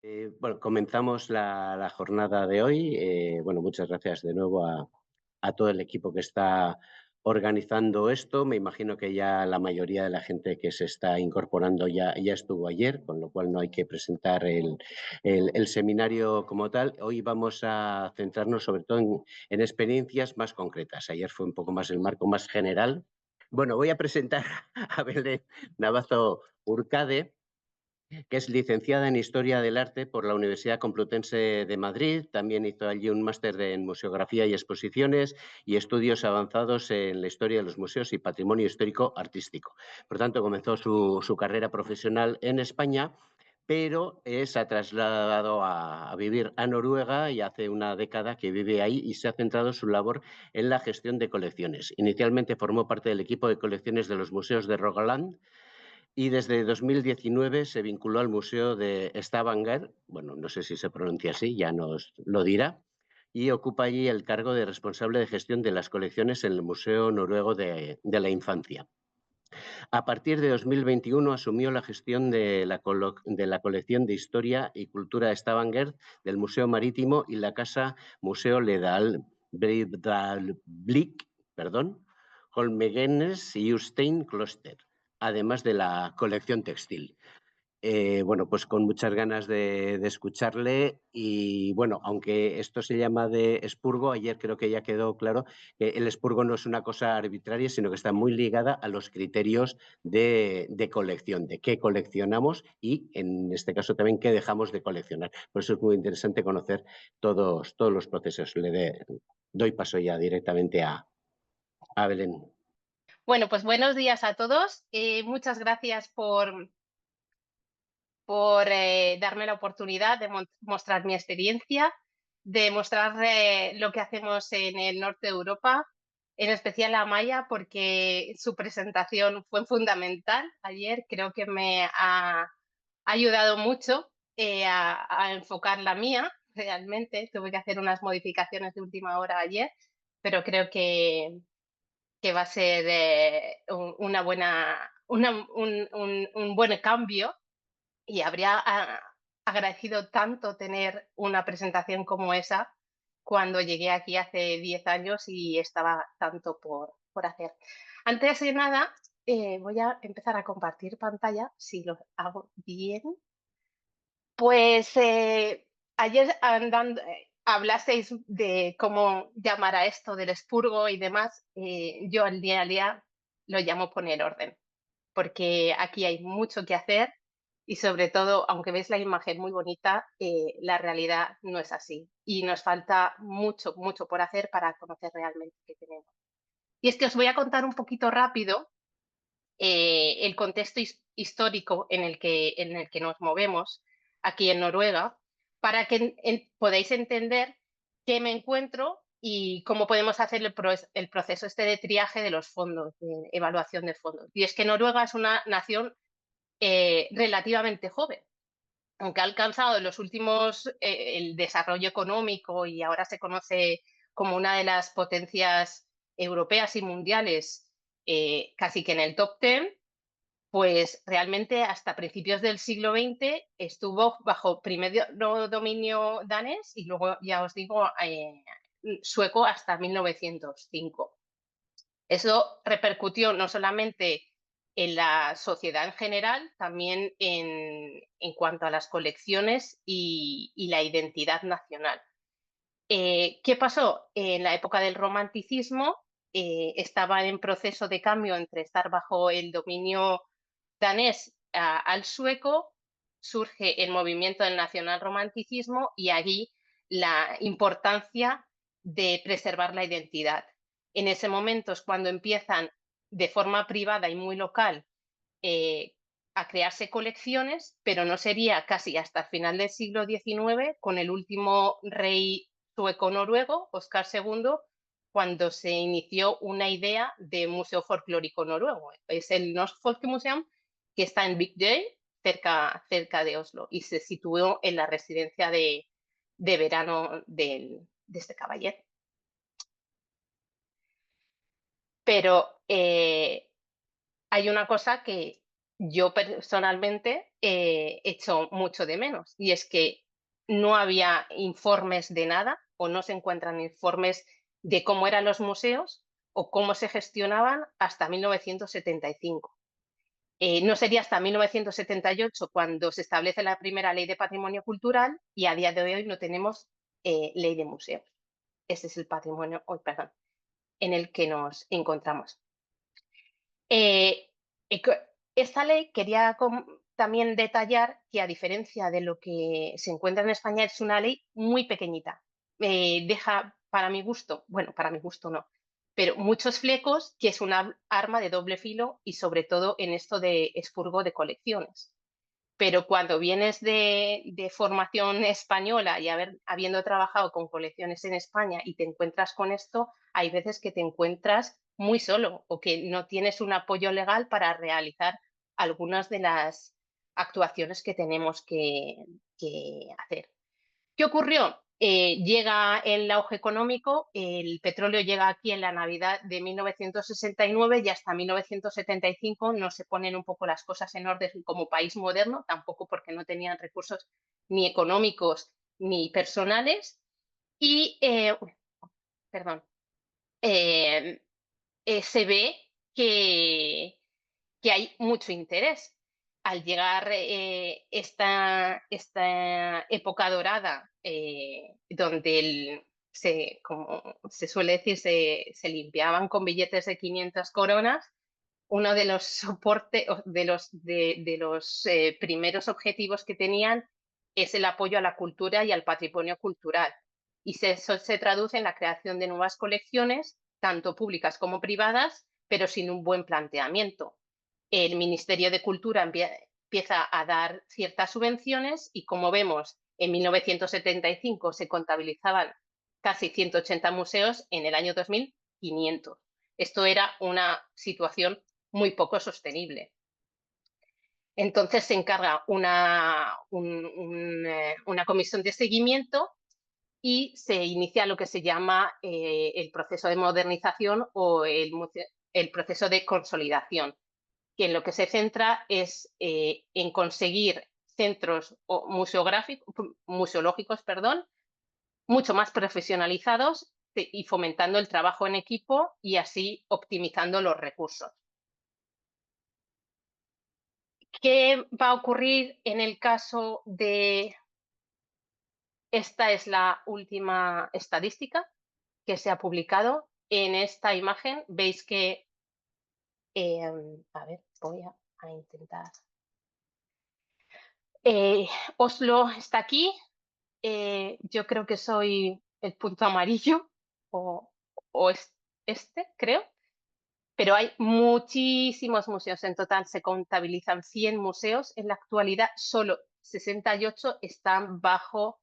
Bueno, comenzamos la jornada de hoy. Bueno, muchas gracias de nuevo a todo el equipo que está organizando esto. Me imagino que ya la mayoría de la gente que se está incorporando ya estuvo ayer, con lo cual no hay que presentar el seminario como tal. Hoy vamos a centrarnos sobre todo en experiencias más concretas. Ayer fue un poco más el marco más general. Bueno, voy a presentar a Belén Navazo Urcade, que es licenciada en Historia del Arte por la Universidad Complutense de Madrid. También hizo allí un máster en Museografía y Exposiciones y estudios avanzados en la historia de los museos y patrimonio histórico artístico. Por tanto, comenzó su carrera profesional en España, pero se ha trasladado a vivir a Noruega y hace una década que vive ahí y se ha centrado su labor en la gestión de colecciones. Inicialmente formó parte del equipo de colecciones de los museos de Rogaland, y desde 2019 se vinculó al Museo de Stavanger, bueno, no sé si se pronuncia así, ya nos lo dirá, y ocupa allí el cargo de responsable de gestión de las colecciones en el Museo Noruego de la Infancia. A partir de 2021 asumió la gestión de la colección de Historia y Cultura de Stavanger, del Museo Marítimo y la Casa Museo Ledal Breidablik, perdón, Holmegenes y Ustein Kloster, además de la colección textil. Bueno, pues con muchas ganas de escucharle y bueno, aunque esto se llama de expurgo, ayer creo que ya quedó claro que el expurgo no es una cosa arbitraria, sino que está muy ligada a los criterios de colección, de qué coleccionamos y en este caso también qué dejamos de coleccionar. Por eso es muy interesante conocer todos los procesos. Doy paso ya directamente a Belén. Bueno, pues buenos días a todos. Muchas gracias por darme la oportunidad de mostrar mi experiencia, de mostrar lo que hacemos en el norte de Europa, en especial a Maya, porque su presentación fue fundamental ayer. Creo que me ha ayudado mucho a enfocar la mía. Realmente tuve que hacer unas modificaciones de última hora ayer, pero creo que va a ser una buena, un buen cambio y habría agradecido tanto tener una presentación como esa cuando llegué aquí hace 10 años y estaba tanto por hacer. Antes de nada, voy a empezar a compartir pantalla, si lo hago bien. Pues ayer andando, hablasteis de cómo llamar a esto del expurgo y demás. Yo al día lo llamo poner orden, porque aquí hay mucho que hacer y sobre todo, aunque veis la imagen muy bonita, la realidad no es así y nos falta mucho, mucho por hacer para conocer realmente qué tenemos. Y es que os voy a contar un poquito rápido el contexto histórico en el que nos movemos aquí en Noruega, para que podáis entender qué me encuentro y cómo podemos hacer el proceso este de triaje de los fondos, de evaluación de fondos. Y es que Noruega es una nación relativamente joven, aunque ha alcanzado en los últimos el desarrollo económico y ahora se conoce como una de las potencias europeas y mundiales, casi que en el top 10. Pues realmente hasta principios del siglo XX estuvo bajo primero dominio danés y luego, ya os digo, sueco hasta 1905. Eso repercutió no solamente en la sociedad en general, también en cuanto a las colecciones y la identidad nacional. ¿Qué pasó? En la época del romanticismo estaba en proceso de cambio entre estar bajo el dominio danés al sueco, surge el movimiento del nacionalromanticismo y allí la importancia de preservar la identidad. En ese momento es cuando empiezan de forma privada y muy local eh, a crearse colecciones, pero no sería casi hasta el final del siglo XIX, con el último rey sueco-noruego, Oscar II, cuando se inició una idea de museo folclórico noruego. Es el Norsk Folkemuseum, que está en Bygdøy, cerca de Oslo, y se situó en la residencia de verano de este caballero. Pero hay una cosa que yo personalmente echo mucho de menos. Y es que no había informes de nada o no se encuentran informes de cómo eran los museos o cómo se gestionaban hasta 1975. No sería hasta 1978 cuando se establece la primera ley de patrimonio cultural y a día de hoy no tenemos ley de museos. Ese es el patrimonio, oh, perdón, en el que nos encontramos. Eh, Esta ley quería también detallar que, a diferencia de lo que se encuentra en España, es una ley muy pequeñita. Deja, para mi gusto, bueno, para mi gusto no, pero muchos flecos, que es una arma de doble filo y sobre todo en esto de expurgo de colecciones. Pero cuando vienes de formación española y habiendo trabajado con colecciones en España y te encuentras con esto, hay veces que te encuentras muy solo o que no tienes un apoyo legal para realizar algunas de las actuaciones que tenemos que hacer. ¿Qué ocurrió? Llega el auge económico, el petróleo llega aquí en la Navidad de 1969 y hasta 1975 no se ponen un poco las cosas en orden como país moderno, tampoco porque no tenían recursos ni económicos ni personales. Y, perdón, eh, se ve que hay mucho interés. Al llegar esta época dorada, donde como se suele decir, se limpiaban con billetes de 500 coronas, uno de los soportes, de los primeros objetivos que tenían es el apoyo a la cultura y al patrimonio cultural. Y eso se traduce en la creación de nuevas colecciones, tanto públicas como privadas, pero sin un buen planteamiento. El Ministerio de Cultura empieza a dar ciertas subvenciones y, como vemos, en 1975 se contabilizaban casi 180 museos, en el año 2000, 500. Esto era una situación muy poco sostenible. Entonces se encarga una comisión de seguimiento y se inicia lo que se llama el proceso de modernización o el proceso de consolidación, que en lo que se centra es en conseguir centros museológicos, perdón, mucho más profesionalizados y fomentando el trabajo en equipo y así optimizando los recursos. ¿Qué va a ocurrir en el caso de... Esta es la última estadística que se ha publicado. En esta imagen veis que... a ver, voy a intentar... Oslo está aquí. Yo creo que soy el punto amarillo o, o este, creo. Pero hay muchísimos museos. En total se contabilizan 100 museos. En la actualidad solo 68 están bajo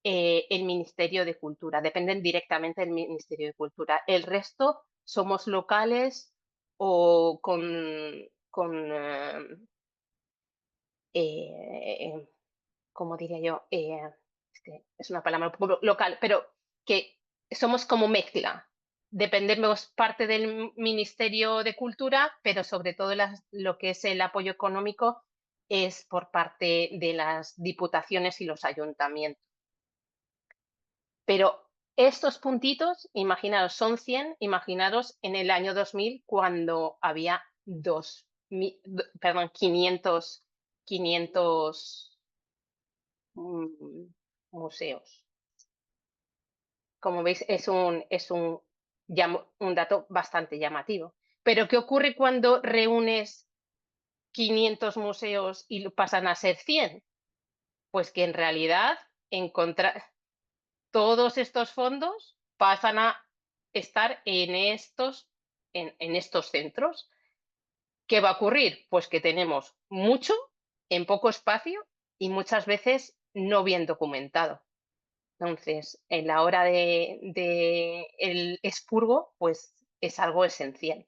el Ministerio de Cultura, dependen directamente del Ministerio de Cultura. El resto somos locales o eh, ¿cómo diría yo? Es una palabra un poco local, pero que somos como mezcla. Dependemos parte del Ministerio de Cultura, pero sobre todo lo que es el apoyo económico es por parte de las diputaciones y los ayuntamientos. Pero estos puntitos, imaginaros, son 100, imaginaros en el año 2000 cuando había 500 museos. Como veis, un dato bastante llamativo. Pero ¿qué ocurre cuando reúnes 500 museos y pasan a ser 100? Pues que en realidad todos estos fondos pasan a estar en estos centros. ¿Qué va a ocurrir? Pues que tenemos mucho en poco espacio y muchas veces no bien documentado. Entonces, en la hora de el expurgo, pues es algo esencial.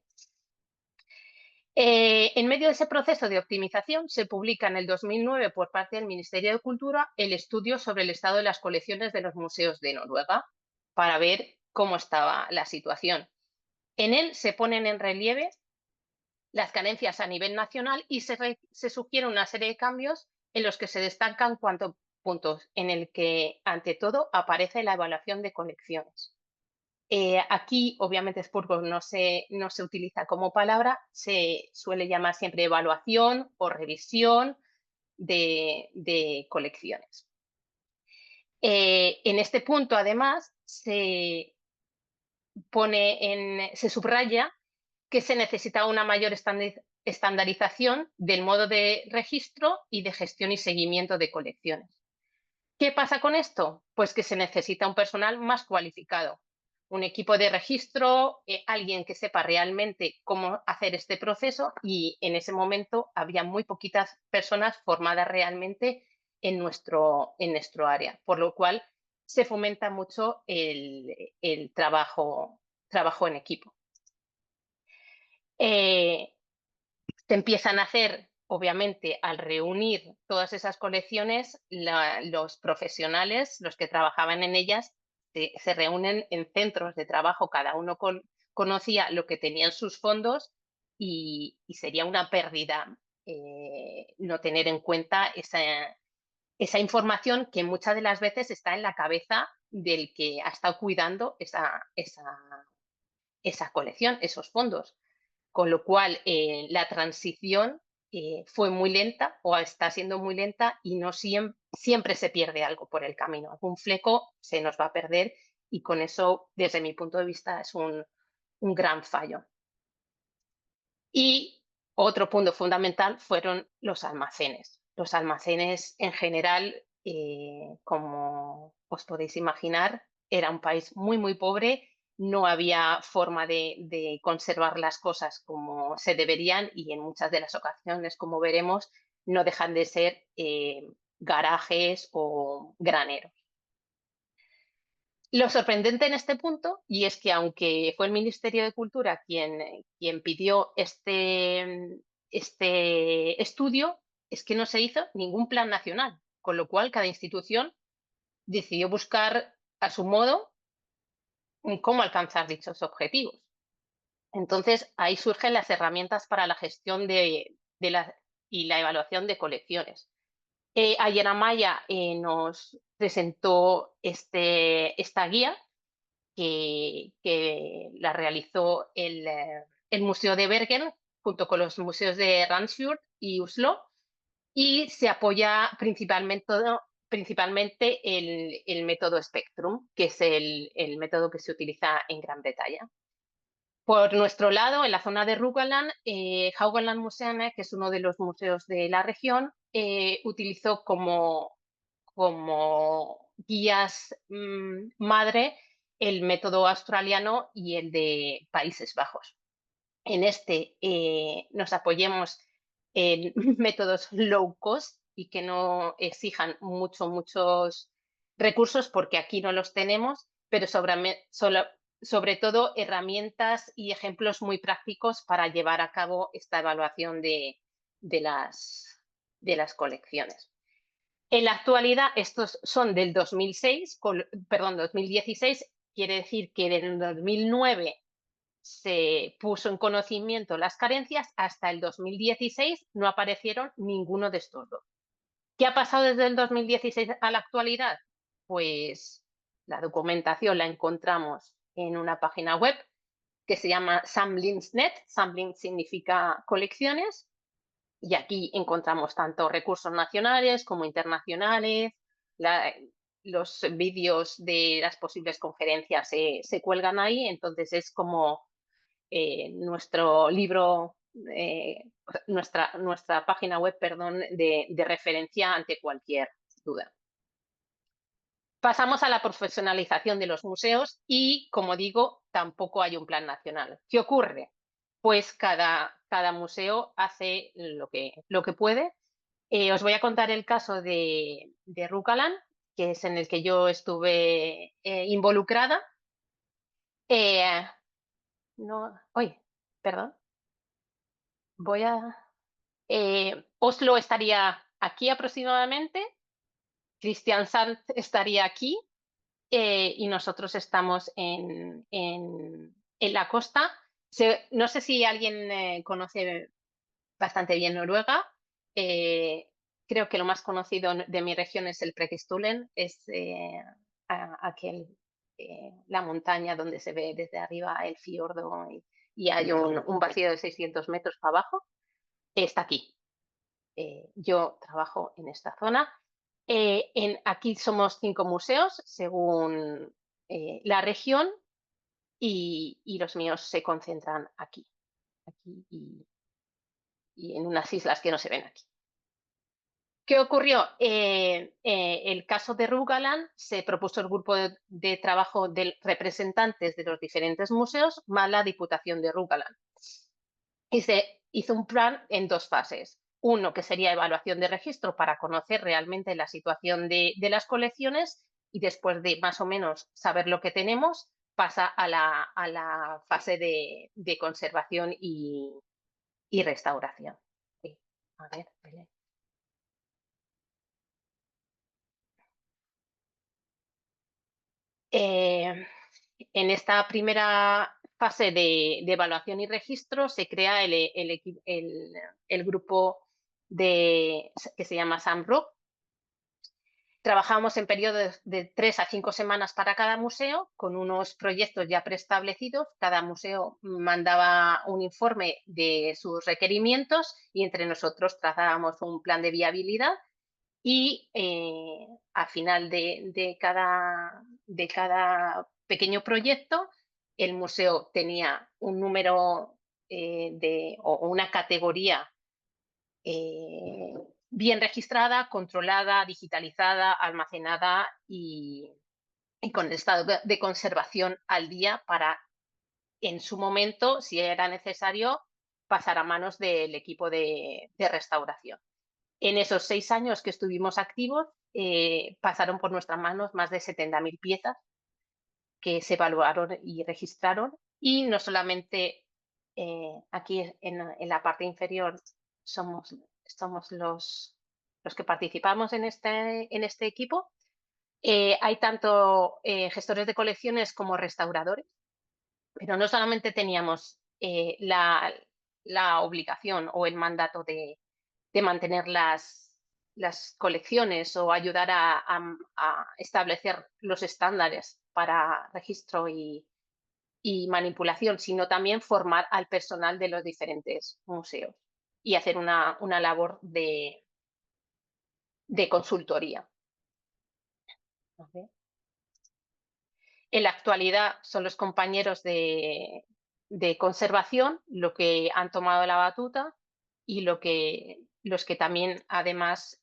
En medio de ese proceso de optimización, se publica en el 2009 por parte del Ministerio de Cultura el estudio sobre el estado de las colecciones de los museos de Noruega para ver cómo estaba la situación. En él se ponen en relieve las carencias a nivel nacional y se sugiere una serie de cambios en los que se destacan cuatro puntos, en el que, ante todo, aparece la evaluación de colecciones. Aquí, obviamente, Expurgo no se utiliza como palabra, se suele llamar siempre evaluación o revisión de colecciones. En este punto, además, se subraya que se necesita una mayor estandarización del modo de registro y de gestión y seguimiento de colecciones. ¿Qué pasa con esto? Pues que se necesita un personal más cualificado, un equipo de registro, alguien que sepa realmente cómo hacer este proceso, y en ese momento había muy poquitas personas formadas realmente en nuestro área, por lo cual se fomenta mucho el trabajo en equipo. Se empiezan a hacer, obviamente, al reunir todas esas colecciones, los profesionales, los que trabajaban en ellas, se reúnen en centros de trabajo, cada uno conocía lo que tenían sus fondos, y sería una pérdida no tener en cuenta esa información que muchas de las veces está en la cabeza del que ha estado cuidando esa colección, esos fondos. Con lo cual, la transición fue muy lenta o está siendo muy lenta, y no siempre se pierde algo por el camino. Algún fleco se nos va a perder, y con eso, desde mi punto de vista, es un gran fallo. Y otro punto fundamental fueron los almacenes. Los almacenes en general, como os podéis imaginar, era un país muy, muy pobre. No había forma de conservar las cosas como se deberían, y en muchas de las ocasiones, como veremos, no dejan de ser garajes o graneros. Lo sorprendente en este punto, y es que aunque fue el Ministerio de Cultura quien pidió este estudio, es que no se hizo ningún plan nacional, con lo cual cada institución decidió buscar a su modo cómo alcanzar dichos objetivos. Entonces, ahí surgen las herramientas para la gestión y la evaluación de colecciones. Ayer Amaya nos presentó esta guía que la realizó el Museo de Bergen junto con los museos de Randsfjord y Oslo, y se apoya principalmente el método Spectrum, que es el método que se utiliza en Gran Bretaña. Por nuestro lado, en la zona de Rogaland, Haugaland Museum, que es uno de los museos de la región, utilizó como guías madre el método australiano y el de Países Bajos. En este nos apoyemos en métodos low cost y que no exijan muchos recursos, porque aquí no los tenemos, pero sobre todo herramientas y ejemplos muy prácticos para llevar a cabo esta evaluación de las colecciones. En la actualidad, estos son del 2016, quiere decir que en el 2009 se puso en conocimiento las carencias, hasta el 2016 no aparecieron ninguno de estos dos. ¿Qué ha pasado desde el 2016 a la actualidad? Pues la documentación la encontramos en una página web que se llama Samlingsnet. Samlings significa colecciones, y aquí encontramos tanto recursos nacionales como internacionales. Los vídeos de las posibles conferencias se cuelgan ahí, entonces es como nuestro libro, nuestra página web, perdón, de referencia ante cualquier duda. Pasamos a la profesionalización de los museos y, como digo, tampoco hay un plan nacional. ¿Qué ocurre? Pues cada museo hace lo que puede. Os voy a contar el caso de Rogaland, que es en el que yo estuve involucrada. No, perdón. Oslo estaría aquí aproximadamente, Kristiansand estaría aquí, y nosotros estamos en la costa, No sé si alguien conoce bastante bien Noruega. Eh, Creo que lo más conocido de mi región es el Prekestolen, es la montaña donde se ve desde arriba el fiordo y hay un vacío de 600 metros para abajo. Está aquí. Yo trabajo en esta zona. Aquí somos 5 museos según la región y los míos se concentran aquí y en unas islas que no se ven aquí. ¿Qué ocurrió? El caso de Rogaland se propuso el grupo de trabajo de representantes de los diferentes museos más la Diputación de Rogaland. Y se hizo un plan en 2 fases. Uno que sería evaluación de registro para conocer realmente la situación de las colecciones y después de más o menos saber lo que tenemos, pasa a la fase de conservación y restauración. Sí. A ver, Belén. Eh, en esta primera fase de evaluación y registro se crea el grupo que se llama SAMROC. Trabajamos en periodos de 3 a 5 semanas para cada museo, con unos proyectos ya preestablecidos. Cada museo mandaba un informe de sus requerimientos y entre nosotros trazábamos un plan de viabilidad y al final de cada pequeño proyecto, el museo tenía un número o una categoría eh, bien registrada, controlada, digitalizada, almacenada y con el estado de conservación al día para, en su momento, si era necesario, pasar a manos del equipo de restauración. En esos 6 años que estuvimos activos, pasaron por nuestras manos más de 70.000 piezas que se evaluaron y registraron. Y no solamente aquí en la parte inferior somos los que participamos en este equipo. Hay tanto gestores de colecciones como restauradores, pero no solamente teníamos la obligación o el mandato de mantener las colecciones o ayudar a establecer los estándares para registro y manipulación, sino también formar al personal de los diferentes museos y hacer una labor de consultoría. En la actualidad son los compañeros de conservación los que han tomado la batuta y los que también además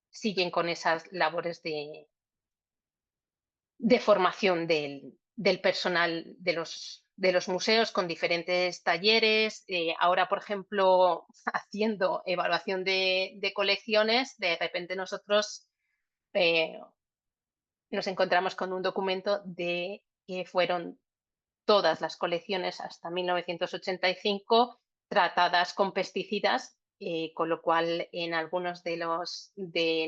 siguen con esas labores de formación del personal de los museos con diferentes talleres. Ahora, por ejemplo, haciendo evaluación de colecciones, de repente nosotros nos encontramos con un documento de que fueron todas las colecciones hasta 1985 tratadas con pesticidas, con lo cual en algunos de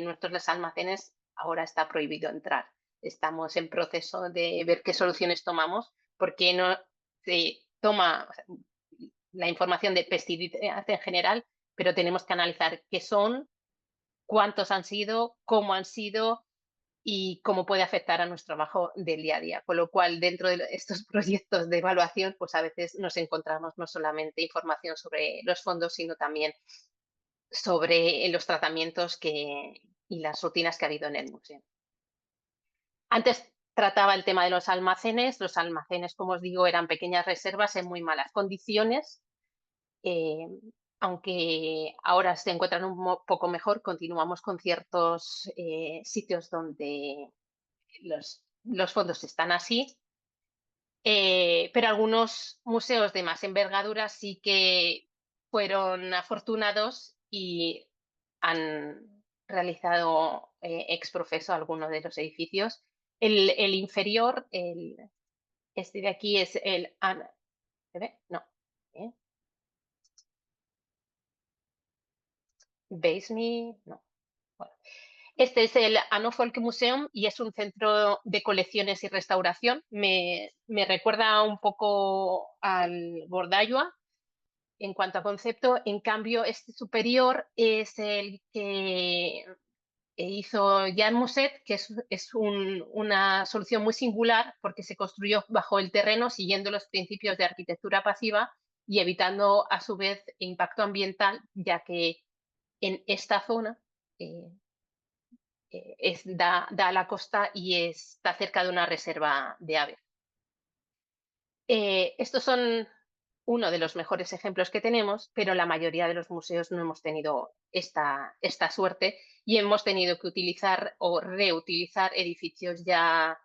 nuestros almacenes ahora está prohibido entrar. Estamos en proceso de ver qué soluciones tomamos, porque no se toma la información de pesticidas en general, pero tenemos que analizar qué son, cuántos han sido, cómo han sido y cómo puede afectar a nuestro trabajo del día a día. Con lo cual, dentro de estos proyectos de evaluación, pues a veces nos encontramos no solamente información sobre los fondos, sino también sobre los tratamientos y las rutinas que ha habido en el museo. Antes trataba el tema de los almacenes. Los almacenes, como os digo, eran pequeñas reservas en muy malas condiciones. Aunque ahora se encuentran un poco mejor, continuamos con ciertos sitios donde los fondos están así, pero algunos museos de más envergadura sí que fueron afortunados y han realizado ex profeso algunos de los edificios. El inferior, este de aquí es ¿se ve? No. ¿Veis mi? No. Bueno. Este es el Anno Museum y es un centro de colecciones y restauración. Me recuerda un poco al Gordaiua en cuanto a concepto. En cambio, este superior es el que hizo Jan Muset, que una solución muy singular porque se construyó bajo el terreno siguiendo los principios de arquitectura pasiva y evitando a su vez impacto ambiental, ya que en esta zona eh, da a la costa y está cerca de una reserva de aves. Estos son uno de los mejores ejemplos que tenemos, pero la mayoría de los museos no hemos tenido esta suerte y hemos tenido que utilizar o reutilizar edificios ya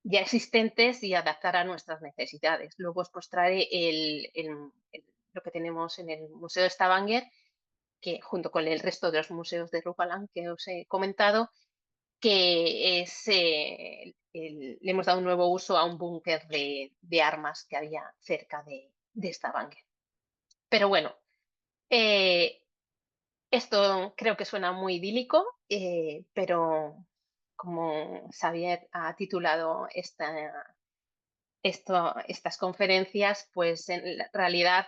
existentes y adaptar a nuestras necesidades. Luego os mostraré lo que tenemos en el Museo de Stavanger, que junto con el resto de los museos de Rogaland que os he comentado, que le hemos dado un nuevo uso a un búnker de armas que había cerca de Stavanger. Pero bueno, eh, esto creo que suena muy idílico, pero como Xavier ha titulado estas conferencias, pues en realidad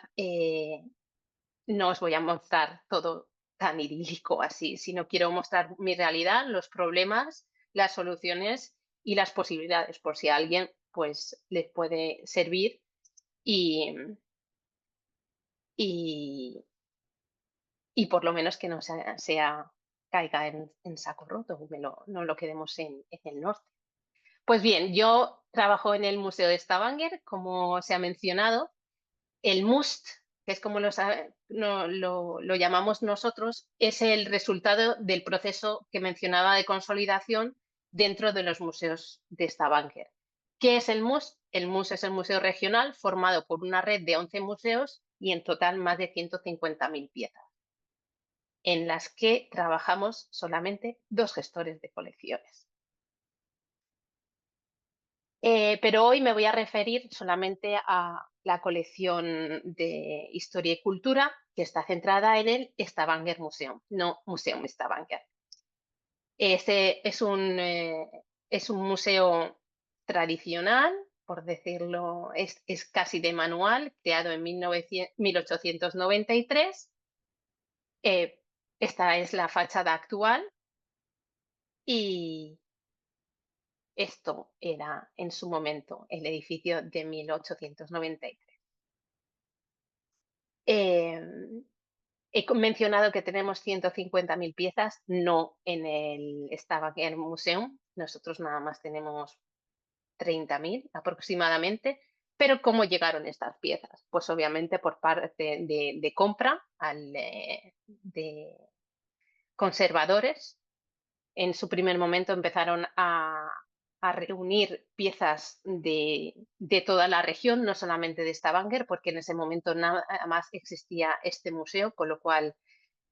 no os voy a mostrar todo tan idílico así, sino quiero mostrar mi realidad, los problemas, las soluciones y las posibilidades, por si a alguien pues les puede servir y, y, y por lo menos que no caiga en saco roto, no lo quedemos en el norte. Pues bien, yo trabajo en el Museo de Stavanger, como se ha mencionado. El MUST, que es como lo llamamos nosotros, es el resultado del proceso que mencionaba de consolidación dentro de los museos de Stavanger. ¿Qué es el MUST? El MUST es el museo regional formado por una red de 11 museos y en total más de 150.000 piezas, en las que trabajamos solamente 2 gestores de colecciones. Pero hoy me voy a referir solamente a la colección de Historia y Cultura, que está centrada en el Stavanger Museum, no Museum Stavanger. Este es un museo tradicional, por decirlo, es casi de manual, creado en 1893. Esta es la fachada actual y esto era en su momento el edificio de 1893. He mencionado que tenemos 150.000 piezas, no en el Stavanger Museum. Nosotros nada más tenemos 30.000 aproximadamente. Pero ¿cómo llegaron estas piezas? Pues obviamente por parte de compra de conservadores. En su primer momento empezaron a reunir piezas de toda la región, no solamente de Stavanger, porque en ese momento nada más existía este museo, con lo cual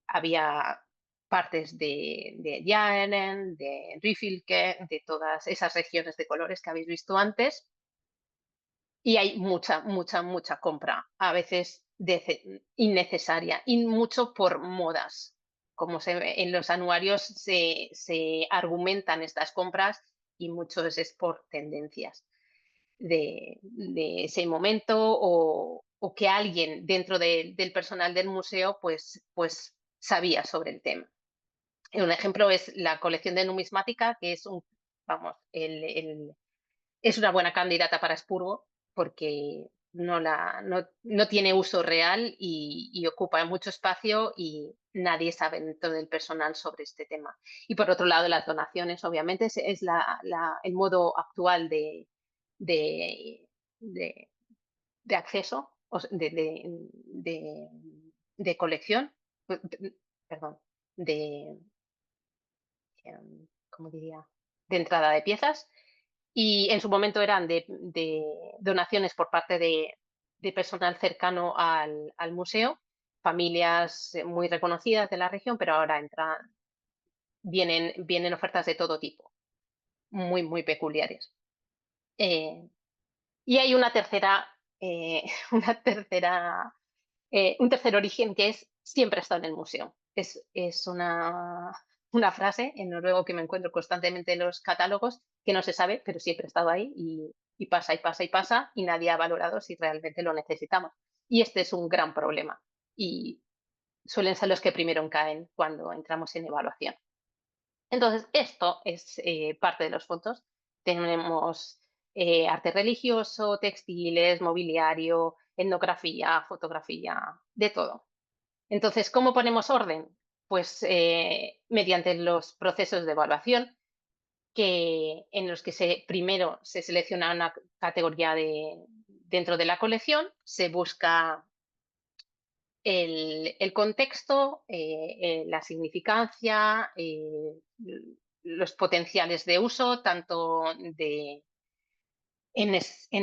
había partes de Jæren, de Ryfylke, de todas esas regiones de colores que habéis visto antes. Y hay mucha compra, a veces innecesaria, y mucho por modas. Como se ve en los anuarios se argumentan estas compras y mucho es por tendencias de ese momento o que alguien dentro del personal del museo pues sabía sobre el tema. Un ejemplo es la colección de numismática, que es vamos, es una buena candidata para expurgo porque no tiene uso real y ocupa mucho espacio y nadie sabe dentro del personal sobre este tema. Y por otro lado, las donaciones, obviamente, es el modo actual de, de, de acceso, de colección, perdón, de, ¿cómo diría? De entrada de piezas. Y en su momento eran de donaciones por parte de personal cercano al museo, familias muy reconocidas de la región, pero ahora vienen ofertas de todo tipo, muy peculiares. Y hay una tercera, un tercer origen que es siempre ha estado en el museo. Es una una frase en noruego que me encuentro constantemente en los catálogos, que no se sabe, pero siempre ha estado ahí y pasa y pasa y pasa y nadie ha valorado si realmente lo necesitamos. Y este es un gran problema y suelen ser los que primero caen cuando entramos en evaluación. Entonces, esto es parte de los fondos. Tenemos arte religioso, textiles, mobiliario, etnografía, fotografía, de todo. Entonces, ¿cómo ponemos orden? Pues mediante los procesos de evaluación, en los que primero se selecciona una categoría dentro de la colección, se busca el contexto, la significancia, los potenciales de uso, tanto en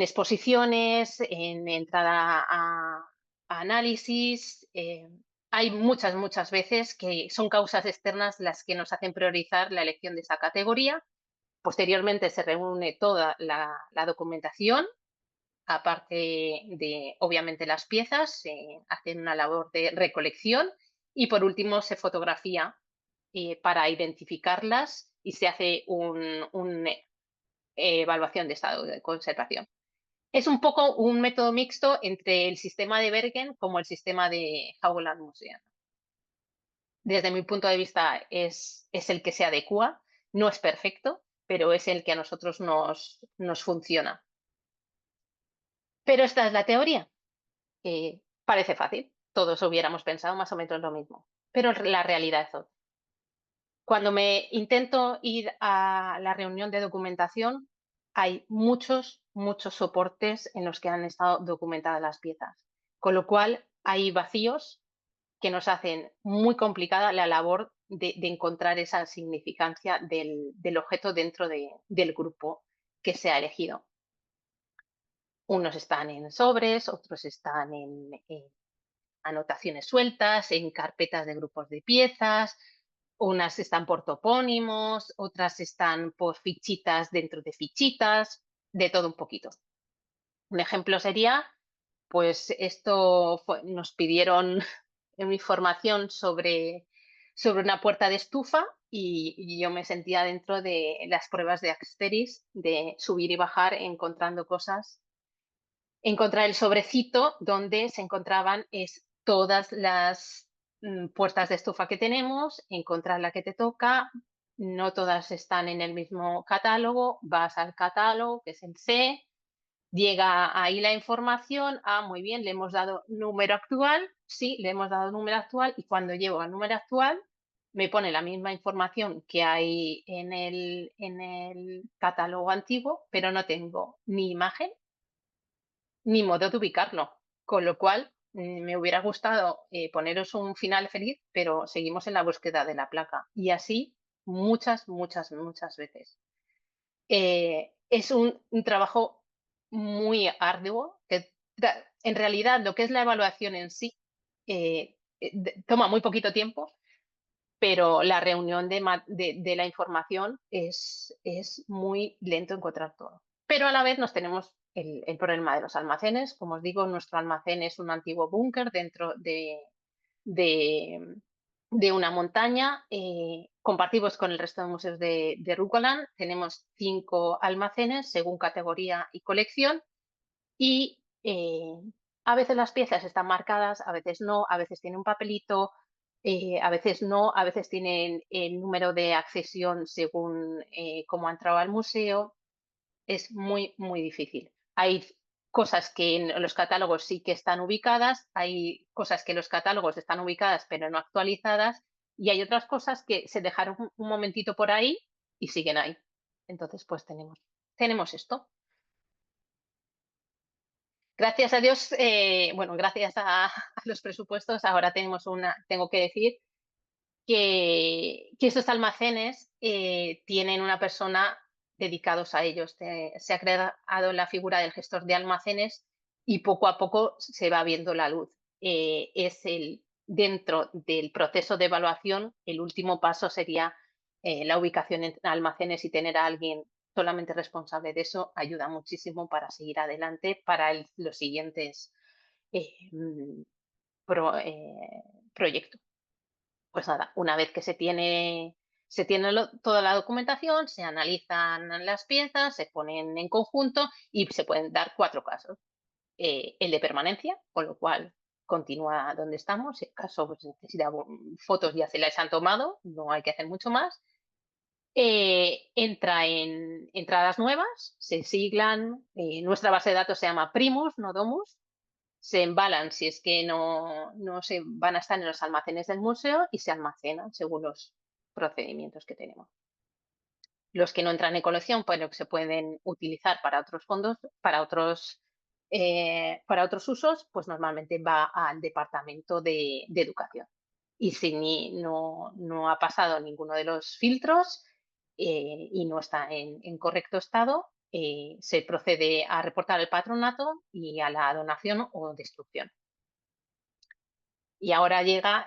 exposiciones, en entrada a análisis. Hay muchas, muchas veces que son causas externas las que nos hacen priorizar la elección de esa categoría. Posteriormente se reúne toda la documentación, aparte de, obviamente, las piezas, se hace una labor de recolección y por último se fotografía para identificarlas y se hace una evaluación de estado de conservación. Es un poco un método mixto entre el sistema de Bergen como el sistema de Haugeland Museum. Desde mi punto de vista es el que se adecua, no es perfecto, pero es el que a nosotros nos funciona. Pero esta es la teoría. Parece fácil, todos hubiéramos pensado más o menos lo mismo, pero la realidad es otra. Cuando me intento ir a la reunión de documentación, hay muchos, muchos soportes en los que han estado documentadas las piezas, con lo cual hay vacíos que nos hacen muy complicada la labor de encontrar esa significancia del objeto dentro del grupo que se ha elegido. Unos están en sobres, otros están en anotaciones sueltas, en carpetas de grupos de piezas, unas están por topónimos, otras están por fichitas dentro de fichitas, de todo un poquito. Un ejemplo sería, pues nos pidieron en mi formación sobre una puerta de estufa y yo me sentía dentro de las pruebas de Asterix, de subir y bajar encontrando cosas. Encontrar el sobrecito donde se encontraban todas las puertas de estufa que tenemos, encontrar la que te toca, no todas están en el mismo catálogo, vas al catálogo, que es el C, llega ahí la información, muy bien, le hemos dado número actual, sí, le hemos dado número actual y cuando llego al número actual me pone la misma información que hay en el catálogo antiguo, pero no tengo ni imagen ni modo de ubicarlo. Con lo cual, me hubiera gustado poneros un final feliz, pero seguimos en la búsqueda de la placa. Y así muchas, muchas, muchas veces. Es un trabajo muy arduo, que en realidad lo que es la evaluación en sí toma muy poquito tiempo, pero la reunión de la información es muy lento encontrar todo. Pero a la vez nos tenemos el problema de los almacenes. Como os digo, nuestro almacén es un antiguo búnker dentro de, de una montaña. Compartimos con el resto de museos de Rogaland. Tenemos 5 almacenes según categoría y colección y a veces las piezas están marcadas, a veces no, a veces tiene un papelito, a veces no, a veces tienen el número de accesión según cómo ha entrado al museo. Es muy, muy difícil. Hay cosas que en los catálogos sí que están ubicadas, hay cosas que en los catálogos están ubicadas pero no actualizadas y hay otras cosas que se dejaron un momentito por ahí y siguen ahí. Entonces, pues tenemos esto. Gracias a Dios, bueno, gracias a los presupuestos, ahora tengo que decir que estos almacenes tienen una persona dedicados a ellos. Se ha creado la figura del gestor de almacenes y poco a poco se va viendo la luz. Dentro del proceso de evaluación, el último paso sería la ubicación en almacenes y tener a alguien solamente responsable de eso ayuda muchísimo para seguir adelante para los siguientes eh, mm, proyectos. Pues nada, una vez que se tiene Se tiene toda la documentación, se analizan las piezas, se ponen en conjunto y se pueden dar 4 casos. El de permanencia, con lo cual continúa donde estamos. Si acaso pues, necesita fotos ya se las han tomado, no hay que hacer mucho más. Entra en entradas nuevas, se siglan, nuestra base de datos se llama Primus, no Domus, se embalan si es que no se van a estar en los almacenes del museo y se almacenan según los procedimientos que tenemos. Los que no entran en colección, pero que se pueden utilizar para otros fondos, para otros usos, pues normalmente va al departamento de educación. Y si no ha pasado ninguno de los filtros y no está en correcto estado, se procede a reportar al patronato y a la donación o destrucción. Y ahora llega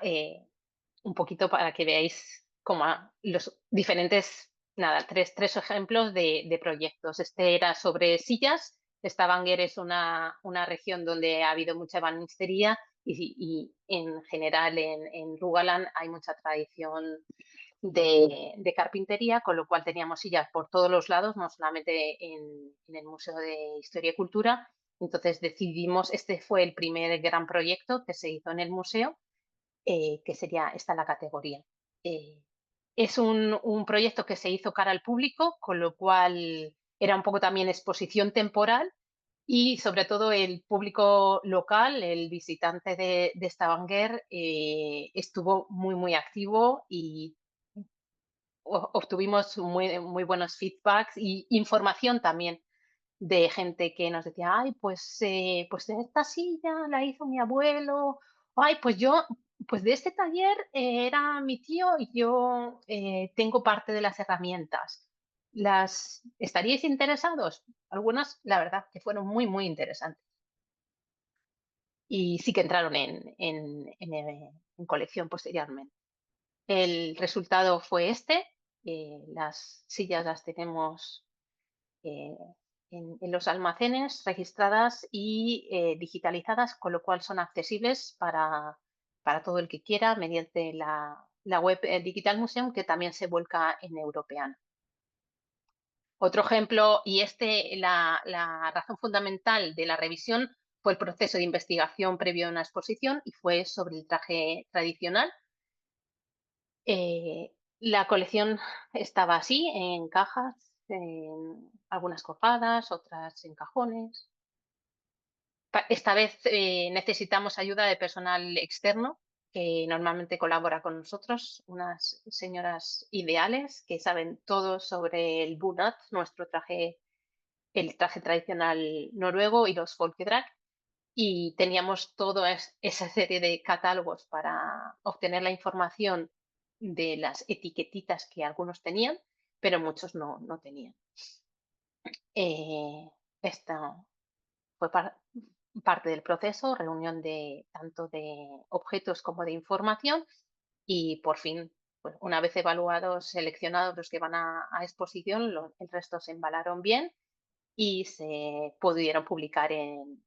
un poquito para que veáis como los diferentes, nada, tres ejemplos de proyectos. Este era sobre sillas. Stavanger es una región donde ha habido mucha ebanistería y en general en Rogaland hay mucha tradición de carpintería, con lo cual teníamos sillas por todos los lados, no solamente en el Museo de Historia y Cultura. Entonces decidimos, este fue el primer gran proyecto que se hizo en el museo, que sería esta la categoría. Es un proyecto que se hizo cara al público, con lo cual era un poco también exposición temporal y sobre todo el público local, el visitante de Stavanger, estuvo muy, muy activo y obtuvimos muy buenos feedbacks y información también de gente que nos decía, ay, pues esta silla la hizo mi abuelo, ay, pues de este taller era mi tío y yo tengo parte de las herramientas. ¿Estaríais interesados? Algunas, la verdad, que fueron muy, muy interesantes. Y sí que entraron en colección posteriormente. El resultado fue este. Las sillas las tenemos eh, en los almacenes registradas y digitalizadas, con lo cual son accesibles para todo el que quiera mediante la web Digital Museum, que también se vuelca en Europeana. Otro ejemplo, y la razón fundamental de la revisión fue el proceso de investigación previo a una exposición y fue sobre el traje tradicional. La colección estaba así, en cajas, algunas cortadas, otras en cajones. Esta vez necesitamos ayuda de personal externo que normalmente colabora con nosotros, unas señoras ideales que saben todo sobre el bunad, el traje tradicional noruego y los folkedrag. Y teníamos toda esa serie de catálogos para obtener la información de las etiquetitas que algunos tenían, pero muchos no tenían. Esta fue parte del proceso, reunión de tanto de objetos como de información y por fin, pues, una vez evaluados, seleccionados los que van a exposición, el resto se embalaron bien y se pudieron publicar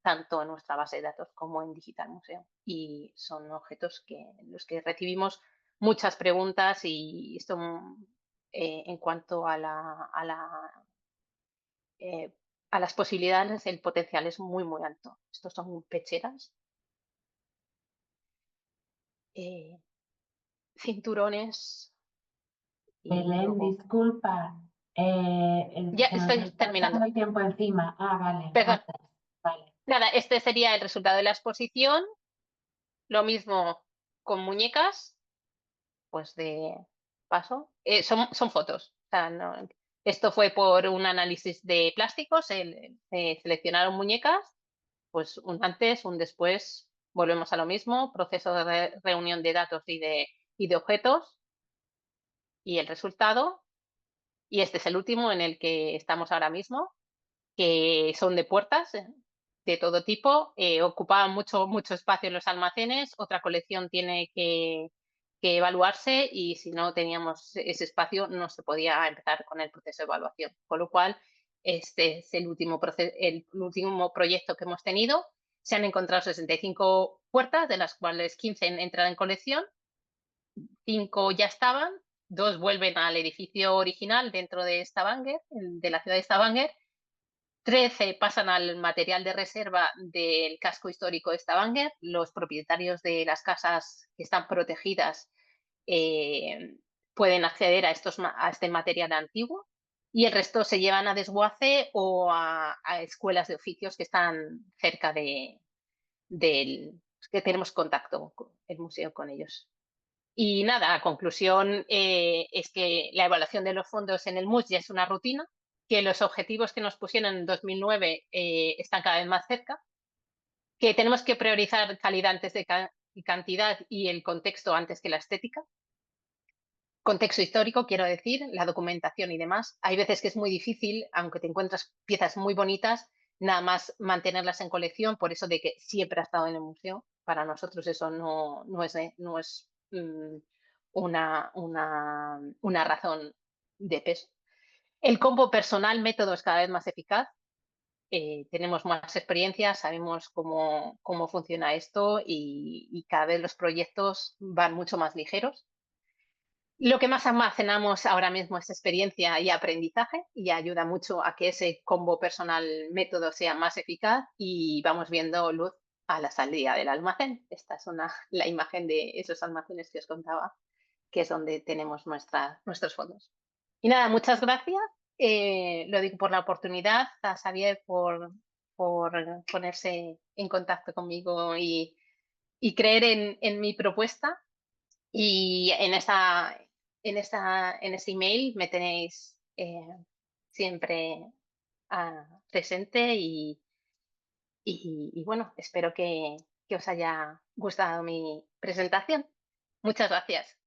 tanto en nuestra base de datos como en Digital Museum. Y son objetos los que recibimos muchas preguntas y esto en cuanto eh, a las posibilidades, el potencial es muy, muy alto. Estos son pecheras, eh, cinturones y Belén, luego... disculpa, Ya se nos estoy está terminando. echando el tiempo encima. Ah, vale, Perdón. gracias. Vale. Nada, este sería el resultado de la exposición. Lo mismo con muñecas, pues de paso. Son fotos. O sea, esto fue por un análisis de plásticos. Seleccionaron muñecas, pues un antes, un después. Volvemos a lo mismo, proceso de reunión de datos y de objetos. Y el resultado, y este es el último en el que estamos ahora mismo, que son de puertas de todo tipo, ocupaban mucho espacio en los almacenes, otra colección tiene que evaluarse y si no teníamos ese espacio no se podía empezar con el proceso de evaluación. Con lo cual, este es el último proyecto que hemos tenido. Se han encontrado 65 puertas, de las cuales 15 entran en colección, 5 ya estaban 2 vuelven al edificio original dentro de Stavanger, de la ciudad de Stavanger. 13 pasan al material de reserva del casco histórico de Stavanger. Los propietarios de las casas que están protegidas pueden acceder a este material antiguo, y el resto se llevan a desguace o a escuelas de oficios que están cerca que tenemos contacto con el museo con ellos. Y nada, la conclusión es que la evaluación de los fondos en el MUS ya es una rutina, que los objetivos que nos pusieron en 2009 están cada vez más cerca, que tenemos que priorizar calidad antes de cantidad y el contexto antes que la estética. Contexto histórico, quiero decir, la documentación y demás. Hay veces que es muy difícil, aunque te encuentras piezas muy bonitas, nada más mantenerlas en colección, por eso de que siempre ha estado en el museo. Para nosotros eso no es una razón de peso. El combo personal método es cada vez más eficaz. Tenemos más experiencia, sabemos cómo funciona esto, y cada vez los proyectos van mucho más ligeros. Lo que más almacenamos ahora mismo es experiencia y aprendizaje, y ayuda mucho a que ese combo personal método sea más eficaz, y vamos viendo luz a la salida del almacén. Esta es la imagen de esos almacenes que os contaba, que es donde tenemos nuestros fondos. Y nada, muchas gracias. Lo digo por la oportunidad, a Xavier por ponerse en contacto conmigo y creer en mi propuesta. Y en ese email me tenéis siempre presente, y bueno, espero que os haya gustado mi presentación. Muchas gracias.